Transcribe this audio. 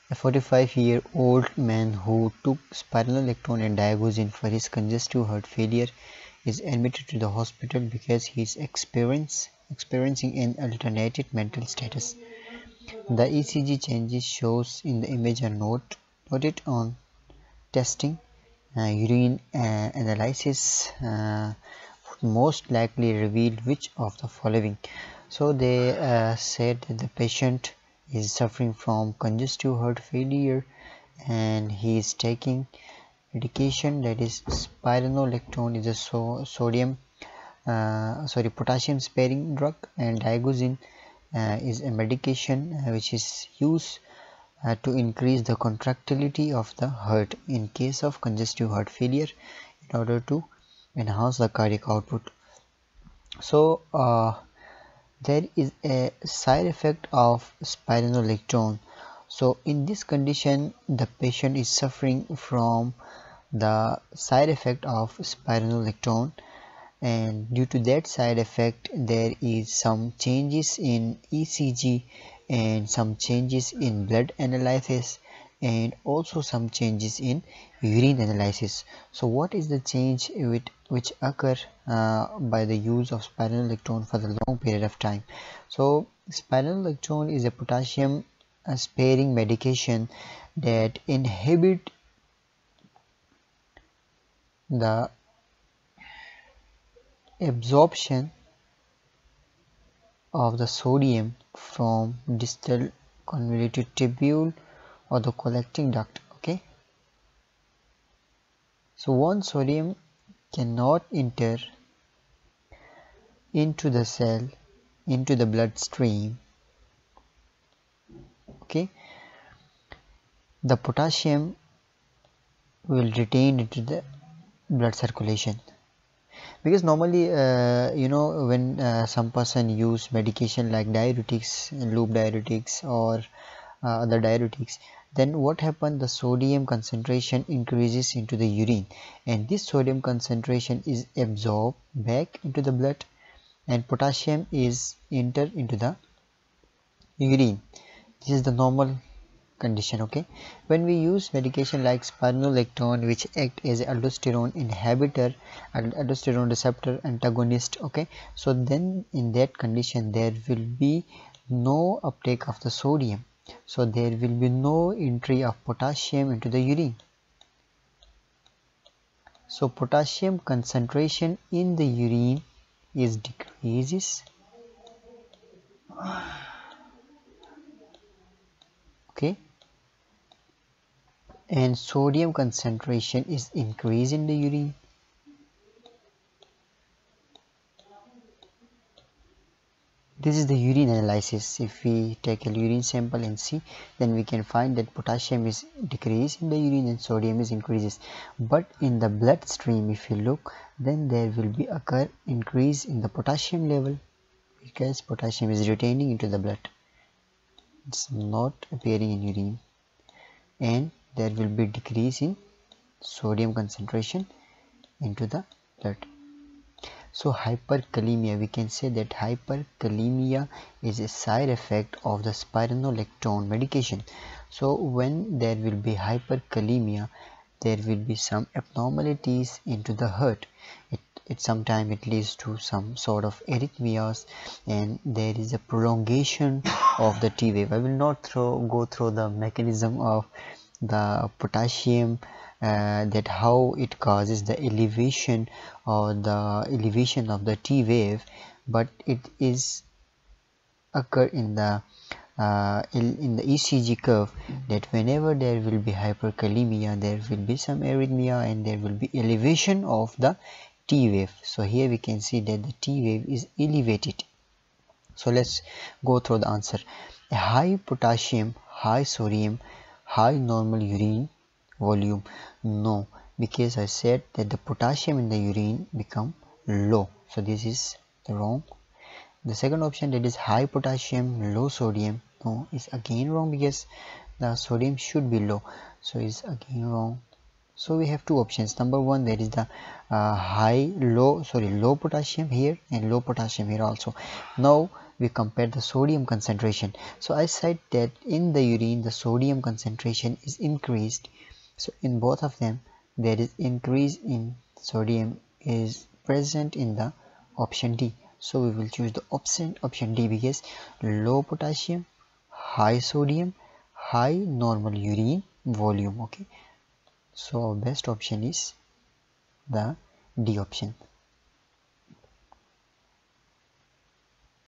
A 45-year-old man who took spironolactone and digoxin for his congestive heart failure is admitted to the hospital because he is experiencing an alternated mental status. The ECG changes shows in the image are noted on testing. Urine analysis would most likely reveal which of the following. So they said that the patient is suffering from congestive heart failure and he is taking medication, that is spironolactone is a potassium sparing drug, and digoxin is a medication which is used to increase the contractility of the heart in case of congestive heart failure in order to enhance the cardiac output. So there is a side effect of spironolactone. So in this condition the patient is suffering from the side effect of spironolactone, and due to that side effect there is some changes in ECG and some changes in blood analysis and also some changes in urine analysis. So what is the change which occur by the use of spironolactone for the long period of time? So spironolactone is a potassium sparing medication that inhibit the absorption of the sodium from distal convoluted tubule or the collecting duct. Okay, so once sodium cannot enter into the cell, into the bloodstream, okay, the potassium will retain into the blood circulation. Because normally when some person use medication like diuretics, loop diuretics or other diuretics, then what happens, the sodium concentration increases into the urine and this sodium concentration is absorbed back into the blood and potassium is entered into the urine. This is the normal condition. Okay, when we use medication like spironolactone which act as an aldosterone inhibitor and aldosterone receptor antagonist, okay, so then in that condition there will be no uptake of the sodium, so there will be no entry of potassium into the urine. So potassium concentration in the urine is decreases, okay, and sodium concentration is increased in the urine. This is the urine analysis. If we take a urine sample and see, then we can find that potassium is decreased in the urine and sodium is increases. But in the bloodstream, if you look, then there will be occur increase in the potassium level because potassium is retaining into the blood. It's not appearing in urine, and there will be decrease in sodium concentration into the blood. So hyperkalemia, we can say that hyperkalemia is a side effect of the spironolactone medication. So when there will be hyperkalemia, there will be some abnormalities into the heart. Sometimes it leads to some sort of arrhythmias and there is a prolongation of the T wave. I will not go through the mechanism of the potassium, that how it causes the elevation or the elevation of the T wave, but it is occur in the ECG curve that whenever there will be hyperkalemia there will be some arrhythmia and there will be elevation of the T wave. So here we can see that the T wave is elevated. So let's go through the answer. A high potassium, high sodium, high normal urine volume. No, because I said that the potassium in the urine become low, so this is the wrong. The second option, that is high potassium, low sodium, no, is again wrong because the sodium should be low, so is again wrong. So we have two options. Number one, there is the low potassium here and low potassium here also. Now we compare the sodium concentration. So I said that in the urine the sodium concentration is increased. So in both of them there is increase in sodium is present in the option D. So we will choose the option D because low potassium, high sodium, high normal urine volume. Okay, so our best option is the D option.